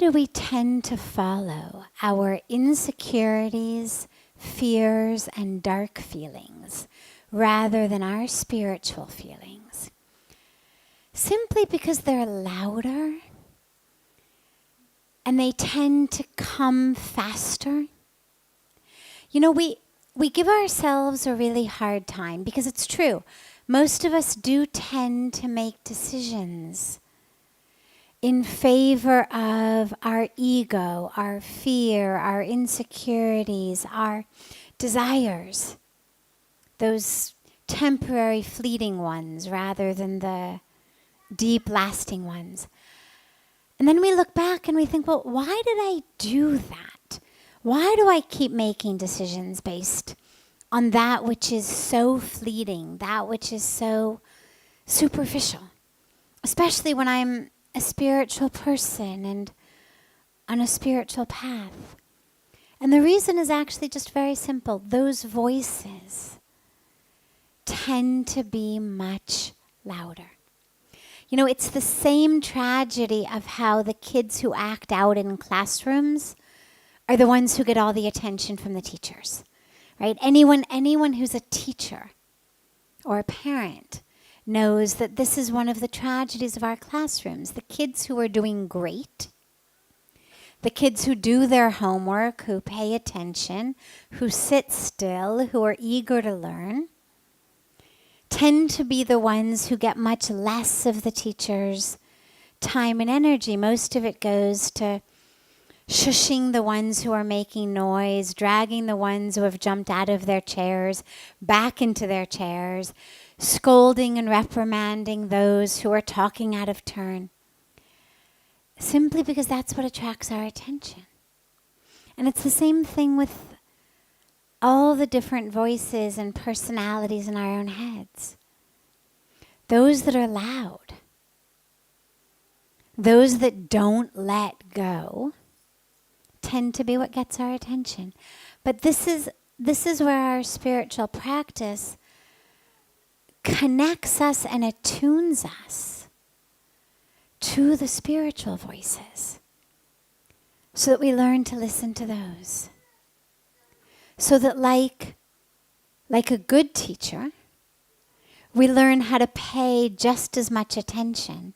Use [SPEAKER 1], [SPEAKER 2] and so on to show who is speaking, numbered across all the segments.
[SPEAKER 1] do we tend to follow our insecurities, fears, and dark feelings rather than our spiritual feelings? Simply because they're louder and they tend to come faster. You know, we give ourselves a really hard time because it's true. Most of us do tend to make decisions in favor of our ego, our fear, our insecurities, our desires. Those temporary, fleeting ones rather than the deep, lasting ones. And then we look back and we think, well, why did I do that? Why do I keep making decisions based on that which is so fleeting, that which is so superficial? Especially when I'm a spiritual person and on a spiritual path. And the reason is actually just very simple. Those voices tend to be much louder. You know, it's the same tragedy of how the kids who act out in classrooms are the ones who get all the attention from the teachers, right? Anyone who's a teacher or a parent knows that this is one of the tragedies of our classrooms. The kids who are doing great, the kids who do their homework, who pay attention, who sit still, who are eager to learn, tend to be the ones who get much less of the teacher's time and energy. Most of it goes to shushing the ones who are making noise, dragging the ones who have jumped out of their chairs back into their chairs, scolding and reprimanding those who are talking out of turn. Simply because that's what attracts our attention. And it's the same thing with all the different voices and personalities in our own heads. Those that are loud, those that don't let go, tend to be what gets our attention. But this is where our spiritual practice connects us and attunes us to the spiritual voices so that we learn to listen to those. So that like a good teacher, we learn how to pay just as much attention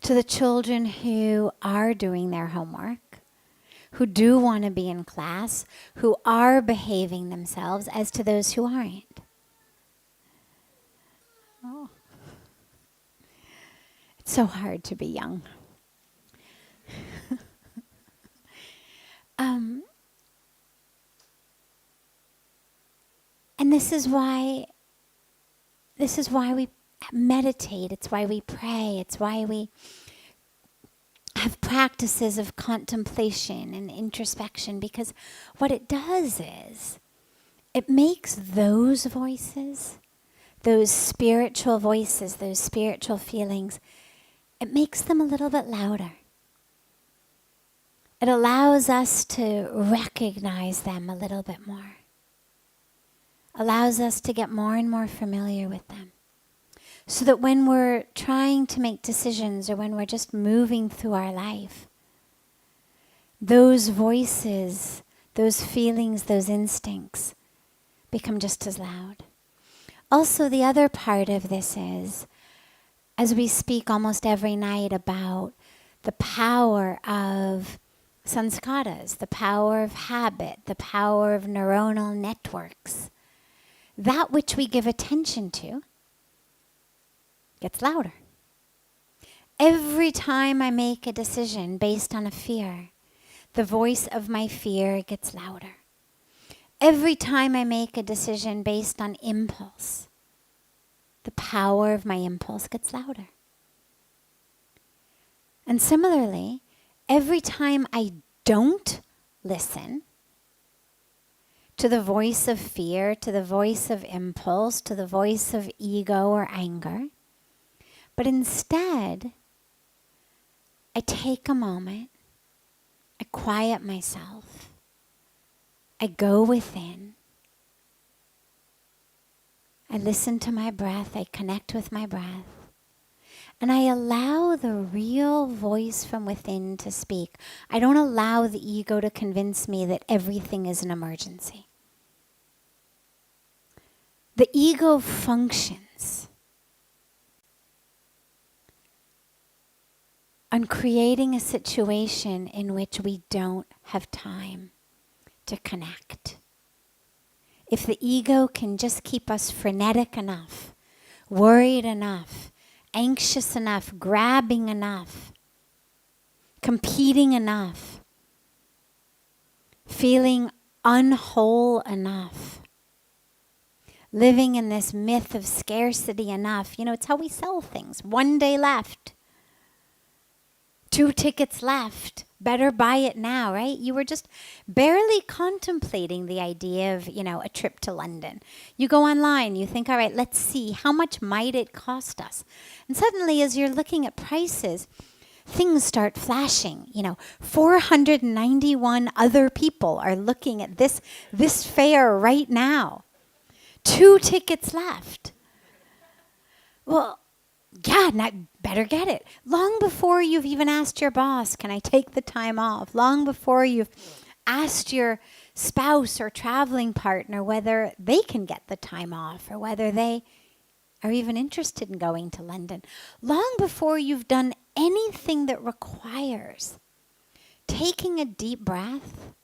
[SPEAKER 1] to the children who are doing their homework, who do want to be in class, who are behaving themselves, as to those who aren't. Oh. It's so hard to be young. And this is why we meditate, it's why we pray, it's why we have practices of contemplation and introspection, because what it does is it makes those voices, those spiritual voices, those spiritual feelings, it makes them a little bit louder. It allows us to recognize them a little bit more. Allows us to get more and more familiar with them. So that when we're trying to make decisions or when we're just moving through our life, those voices, those feelings, those instincts become just as loud. Also, the other part of this is, as we speak almost every night about the power of sanskaras, the power of habit, the power of neuronal networks, that which we give attention to gets louder. Every time I make a decision based on a fear, the voice of my fear gets louder. Every time I make a decision based on impulse, the power of my impulse gets louder. And similarly, every time I don't listen to the voice of fear, to the voice of impulse, to the voice of ego or anger, but instead, I take a moment, I quiet myself, I go within, I listen to my breath, I connect with my breath, And I allow the real voice from within to speak. I don't allow the ego to convince me that everything is an emergency. The ego functions on creating a situation in which we don't have time to connect. If the ego can just keep us frenetic enough, worried enough, anxious enough, grabbing enough, competing enough, feeling unwhole enough, living in this myth of scarcity enough. You know, it's how we sell things. 1 day left. 2 tickets left. Better buy it now, right? You were just barely contemplating the idea of, a trip to London. You go online, you think, all right, let's see, how much might it cost us? And suddenly, as you're looking at prices, things start flashing. 491 other people are looking at this fare right now. 2 tickets left. Well, yeah, better get it. Long before you've even asked your boss, can I take the time off? Long before you've asked your spouse or traveling partner whether they can get the time off or whether they are even interested in going to London. Long before you've done anything that requires taking a deep breath,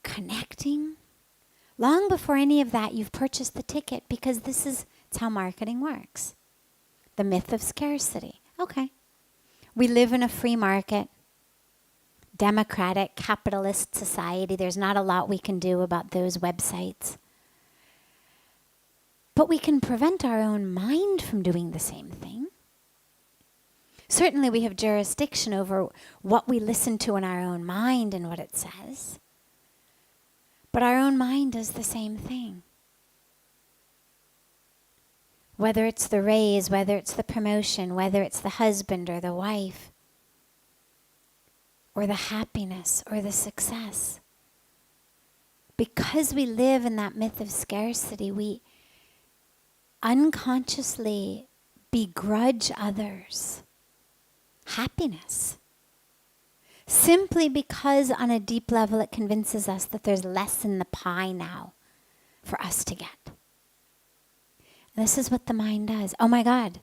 [SPEAKER 1] connecting. Long before any of that, you've purchased the ticket, because it's how marketing works. The myth of scarcity. Okay. We live in a free market, democratic, capitalist society. There's not a lot we can do about those websites. But we can prevent our own mind from doing the same thing. Certainly we have jurisdiction over what we listen to in our own mind and what it says. But our own mind does the same thing. Whether it's the raise, whether it's the promotion, whether it's the husband or the wife, or the happiness or the success. Because we live in that myth of scarcity, we unconsciously begrudge others happiness. Simply because on a deep level it convinces us that there's less in the pie now for us to get. And this is what the mind does. Oh my God,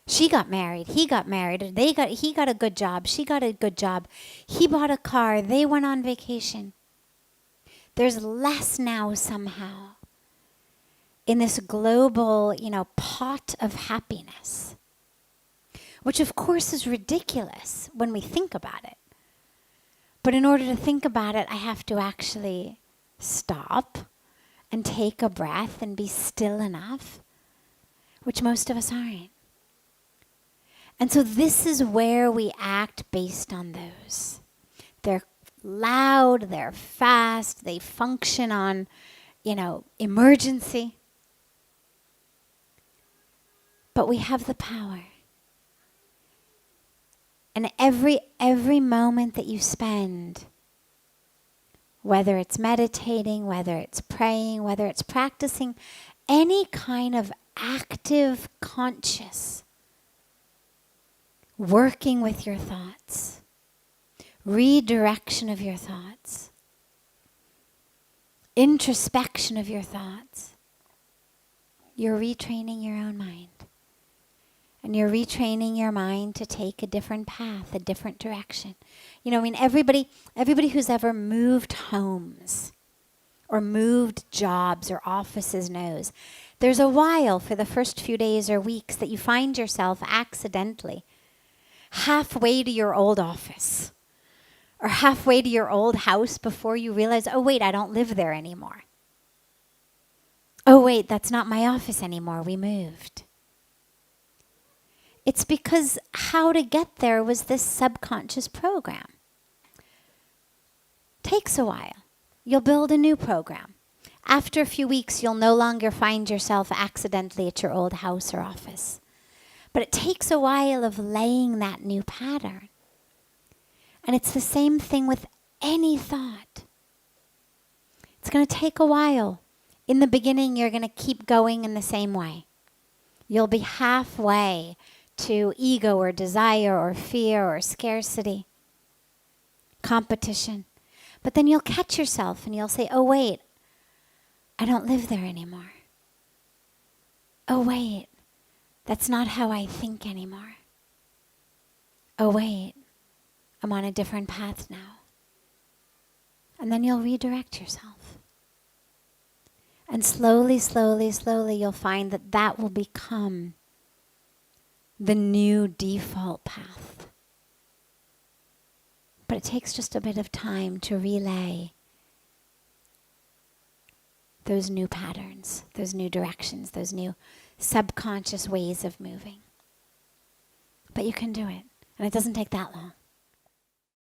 [SPEAKER 1] she got married, he got married, he got a good job, she got a good job, he bought a car, they went on vacation. There's less now somehow in this global, pot of happiness, which of course is ridiculous when we think about it. But in order to think about it, I have to actually stop and take a breath and be still enough, which most of us aren't. And so this is where we act based on those. They're loud, they're fast, they function on, emergency. But we have the power. And every moment that you spend, whether it's meditating, whether it's praying, whether it's practicing any kind of active, conscious, working with your thoughts, redirection of your thoughts, introspection of your thoughts, you're retraining your own mind. And you're retraining your mind to take a different path, a different direction. Everybody who's ever moved homes or moved jobs or offices knows there's a while for the first few days or weeks that you find yourself accidentally halfway to your old office or halfway to your old house before you realize, oh wait, I don't live there anymore. Oh wait, that's not my office anymore, we moved. It's because how to get there was this subconscious program. Takes a while. You'll build a new program. After a few weeks, you'll no longer find yourself accidentally at your old house or office. But it takes a while of laying that new pattern. And it's the same thing with any thought. It's going to take a while. In the beginning, you're going to keep going in the same way. You'll be halfway to ego or desire or fear or scarcity, competition. But then you'll catch yourself and you'll say, oh wait, I don't live there anymore. Oh wait, that's not how I think anymore. Oh wait, I'm on a different path now. And then you'll redirect yourself. And slowly, slowly, slowly you'll find that that will become the new default path. But it takes just a bit of time to relay those new patterns, those new directions, those new subconscious ways of moving. But you can do it, and it doesn't take that long.